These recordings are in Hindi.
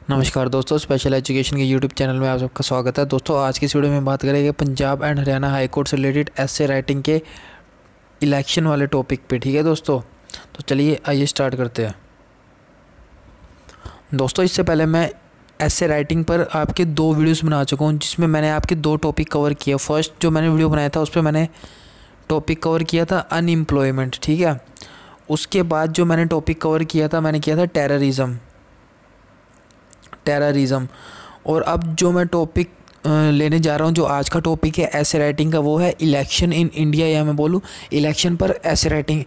नमस्कार दोस्तों, स्पेशल एजुकेशन के यूट्यूब चैनल में आप सबका स्वागत है। दोस्तों आज की इस वीडियो में बात करेंगे Punjab and Haryana high court से रिलेटेड एसए राइटिंग के इलेक्शन वाले टॉपिक पे। ठीक है दोस्तों, तो चलिए आइए स्टार्ट करते हैं। दोस्तों इससे पहले मैं एसए राइटिंग पर आपके 2 वीडियोस बना चुका हूँ, जिसमें मैंने आपके 2 टॉपिक कवर किया। फर्स्ट जो मैंने वीडियो बनाया था उस पर मैंने टॉपिक कवर किया था अनएम्प्लॉयमेंट। ठीक है, उसके बाद जो मैंने टॉपिक कवर किया था मैंने किया था टेररिज्म। और अब जो मैं टॉपिक लेने जा रहा हूँ, जो आज का टॉपिक है एसे राइटिंग का, वो है इलेक्शन इन इंडिया, या मैं बोलूँ इलेक्शन पर एसे राइटिंग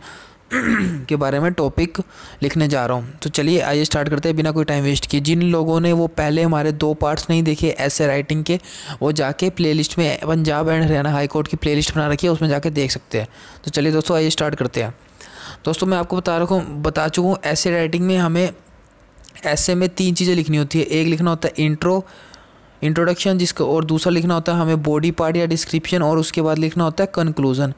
के बारे में टॉपिक लिखने जा रहा हूँ। तो चलिए आइए स्टार्ट करते हैं बिना कोई टाइम वेस्ट किए। जिन लोगों ने वो पहले हमारे 2 पार्ट्स नहीं देखे एसे राइटिंग के, वो जाके प्लेलिस्ट में Punjab and Haryana high court की प्लेलिस्ट बना रखी है, उसमें जाके देख सकते हैं। तो चलिए दोस्तों आइए स्टार्ट करते हैं। दोस्तों मैं आपको बता चुका हूँ एसे राइटिंग में हमें ऐसे में 3 चीज़ें लिखनी होती है। एक लिखना होता है इंट्रोडक्शन, जिसका, और दूसरा लिखना होता है हमें बॉडी पार्ट या डिस्क्रिप्शन, और उसके बाद लिखना होता है कंक्लूजन।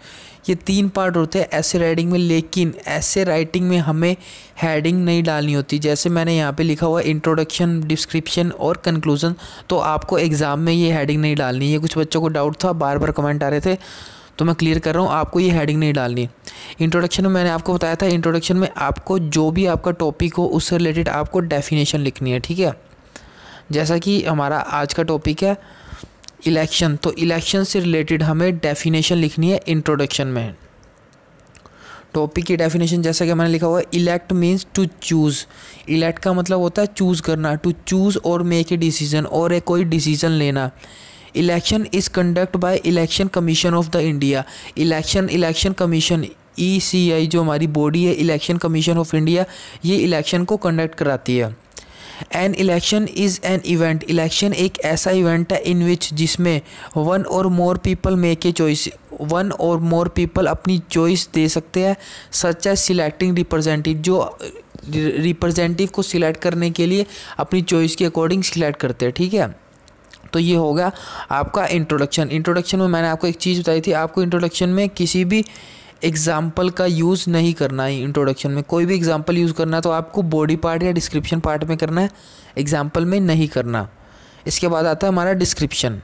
ये 3 पार्ट होते हैं ऐसे राइटिंग में, लेकिन ऐसे राइटिंग में हमें हेडिंग नहीं डालनी होती। जैसे मैंने यहाँ पे लिखा हुआ है इंट्रोडक्शन, डिस्क्रिप्शन और कंक्लूजन, तो आपको एग्ज़ाम में ये हेडिंग नहीं डालनी है। कुछ बच्चों को डाउट था, बार बार कमेंट आ रहे थे, तो मैं क्लियर कर रहा हूँ, आपको ये हेडिंग नहीं डालनी। इंट्रोडक्शन में मैंने आपको बताया था, इंट्रोडक्शन में आपको जो भी आपका टॉपिक हो उससे रिलेटेड आपको डेफिनेशन लिखनी है। ठीक है, जैसा कि हमारा आज का टॉपिक है इलेक्शन, तो इलेक्शन से रिलेटेड हमें डेफिनेशन लिखनी है इंट्रोडक्शन में। टॉपिक की डेफिनेशन जैसा कि मैंने लिखा हुआ है, elect means to choose. Elect का मतलब होता है चूज़ करना, टू चूज़ और मेक ए डिसीजन, और एक कोई डिसीजन लेना। Election is conduct by election commission of the India. Election commission ECI जो हमारी बॉडी है, इलेक्शन कमीशन ऑफ इंडिया, ये इलेक्शन को कंडक्ट कराती है। An election is an event. Election एक ऐसा इवेंट है इन विच जिसमें one or more people make a choice. One or more people अपनी चॉइस दे सकते हैं, सच एज सिलेक्टिंग रिप्रेजेंटेटिव, जो रिप्रेजेंटेटिव को सिलेक्ट करने के लिए अपनी चॉइस के अकॉर्डिंग सिलेक्ट करते हैं। ठीक है, तो ये होगा आपका इंट्रोडक्शन। इंट्रोडक्शन में मैंने आपको एक चीज़ बताई थी, आपको इंट्रोडक्शन में किसी भी एग्जाम्पल का यूज़ नहीं करना है। इंट्रोडक्शन में कोई भी एग्जाम्पल यूज़ करना है तो आपको बॉडी पार्ट या डिस्क्रिप्शन पार्ट में करना है, एग्जाम्पल में नहीं करना। इसके बाद आता है हमारा डिस्क्रिप्शन।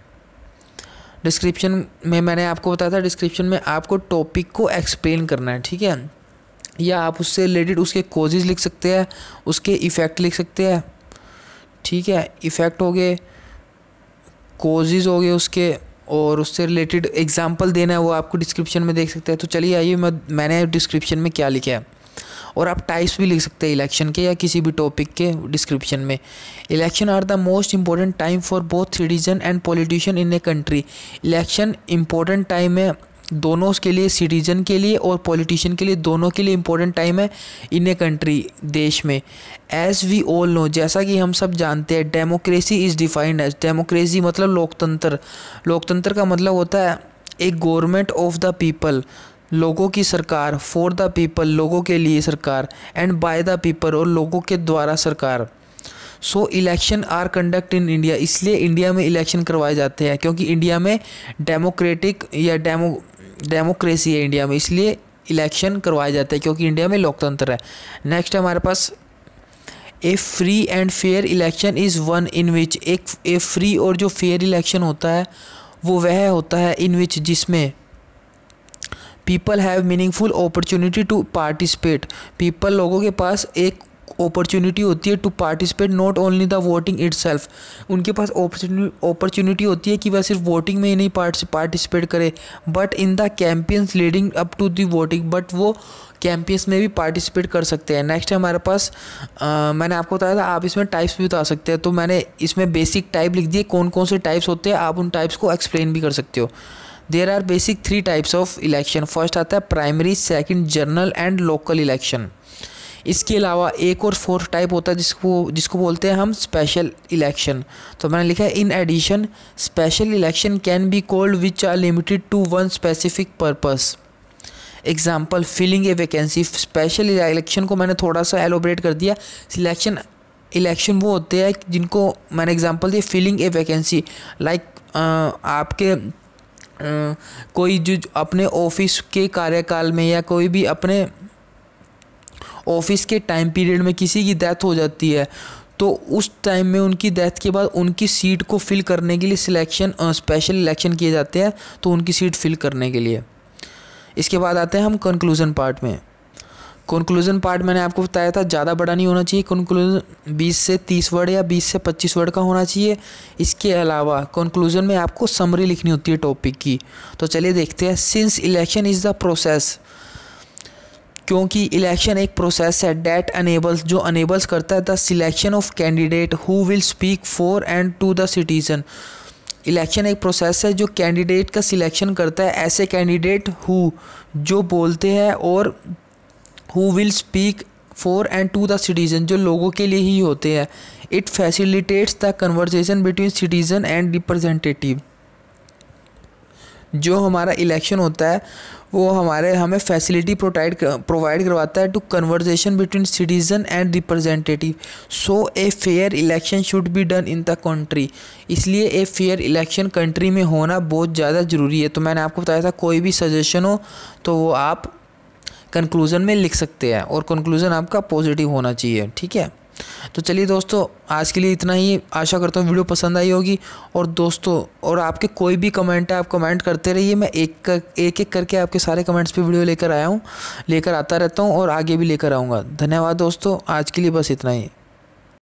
डिस्क्रिप्शन में मैंने आपको बताया था, डिस्क्रिप्शन में आपको टॉपिक को एक्सप्लेन करना है। ठीक है, या आप उससे रिलेटेड उसके कॉजेज़ लिख सकते हैं, उसके इफ़ेक्ट लिख सकते हैं। ठीक है, इफ़ेक्ट हो गए, कॉजेज़ हो गए उसके, और उससे रिलेटेड एग्जांपल देना है, वो आपको डिस्क्रिप्शन में देख सकते हैं। तो चलिए आइए मैंने डिस्क्रिप्शन में क्या लिखा है, और आप टाइप्स भी लिख सकते हैं इलेक्शन के या किसी भी टॉपिक के डिस्क्रिप्शन में। Election are the most important time for both citizen and politician in a country. Election important time है दोनों के लिए, सिटीजन के लिए और पॉलिटिशियन के लिए, दोनों के लिए इंपॉर्टेंट टाइम है इन ए कंट्री, देश में। एज वी ऑल नो, जैसा कि हम सब जानते हैं, democracy is defined as, democracy मतलब लोकतंत्र। लोकतंत्र का मतलब होता है एक गवर्नमेंट ऑफ द पीपल, लोगों की सरकार, फॉर द पीपल, लोगों के लिए सरकार, एंड बाय द पीपल, और लोगों के द्वारा सरकार। So election are conduct in India, इसलिए इंडिया में इलेक्शन करवाए जाते हैं, क्योंकि इंडिया में डेमोक्रेटिक या डेमोक्रेसी है इंडिया में, इसलिए इलेक्शन करवाए जाते हैं, क्योंकि इंडिया में लोकतंत्र है। नेक्स्ट है हमारे पास, a free and fair election is one in which, एक फ्री और जो फेयर इलेक्शन होता है वो वह होता है इन विच जिसमें people have meaningful opportunity to participate. People, लोगों के पास एक अपॉर्चुनिटी होती है to participate, not only the voting itself. उनके पास अपॉर्चुनिटी होती है कि वह सिर्फ वोटिंग में ही नहीं पार्टिसिपेट करे, but in the campaigns leading up to the voting, but वो कैंपेन्स में भी पार्टिसिपेट कर सकते हैं। नेक्स्ट है हमारे पास, मैंने आपको बताया था आप इसमें टाइप्स भी बता सकते हैं, तो मैंने इसमें बेसिक टाइप लिख दिए, कौन कौन से टाइप्स होते हैं, आप उन टाइप्स को एक्सप्लेन भी कर सकते हो। There are basic 3 types of election. First आता है primary, second general and local election. इसके अलावा एक और 4th टाइप होता है जिसको बोलते हैं हम स्पेशल इलेक्शन। तो मैंने लिखा है, in addition special election can be called which are limited to one specific purpose. Example, filling a vacancy. Special election को मैंने थोड़ा सा एलोबरेट कर दिया। इलेक्शन वो होते हैं जिनको मैंने एग्जाम्पल दिया, फिलिंग ए वैकेंसी, लाइक आपके कोई जो अपने ऑफिस के कार्यकाल में या कोई भी अपने ऑफिस के टाइम पीरियड में किसी की डेथ हो जाती है, तो उस टाइम में उनकी डेथ के बाद उनकी सीट को फिल करने के लिए स्पेशल इलेक्शन किए जाते हैं, तो उनकी सीट फिल करने के लिए। इसके बाद आते हैं हम कंक्लूज़न पार्ट में। कंक्लूज़न पार्ट मैंने आपको बताया था ज़्यादा बड़ा नहीं होना चाहिए, कंक्लूज़न 20 से 30 वर्ड या 20 से 25 वर्ड का होना चाहिए। इसके अलावा कंक्लूज़न में आपको समरी लिखनी होती है टॉपिक की। तो चलिए देखते हैं। Since election is the process, क्योंकि इलेक्शन एक प्रोसेस है, डैट अनेबल्स, जो अनेबल्स करता है the selection of candidate who will speak for and to the citizen. Election एक प्रोसेस है जो कैंडिडेट का सिलेक्शन करता है, ऐसे कैंडिडेट हु, जो बोलते हैं, और who will speak for and to the citizen, जो लोगों के लिए ही होते हैं। It facilitates the conversation between citizen and representative. जो हमारा इलेक्शन होता है वो हमें फैसिलिटी प्रोवाइड करवाता है to conversation between citizen and representative. So a fair election should be done in the country. इसलिए ए फेयर इलेक्शन कंट्री में होना बहुत ज़्यादा ज़रूरी है। तो मैंने आपको बताया था कोई भी सजेशन हो तो वो आप कंक्लूज़न में लिख सकते हैं, और कंक्लूज़न आपका पॉजिटिव होना चाहिए, ठीक है। तो चलिए दोस्तों, आज के लिए इतना ही। आशा करता हूँ वीडियो पसंद आई होगी। और दोस्तों, और आपके कोई भी कमेंट है आप कमेंट करते रहिए। मैं एक करके आपके सारे कमेंट्स पे वीडियो लेकर आता रहता हूँ और आगे भी लेकर आऊँगा। धन्यवाद दोस्तों, आज के लिए बस इतना ही।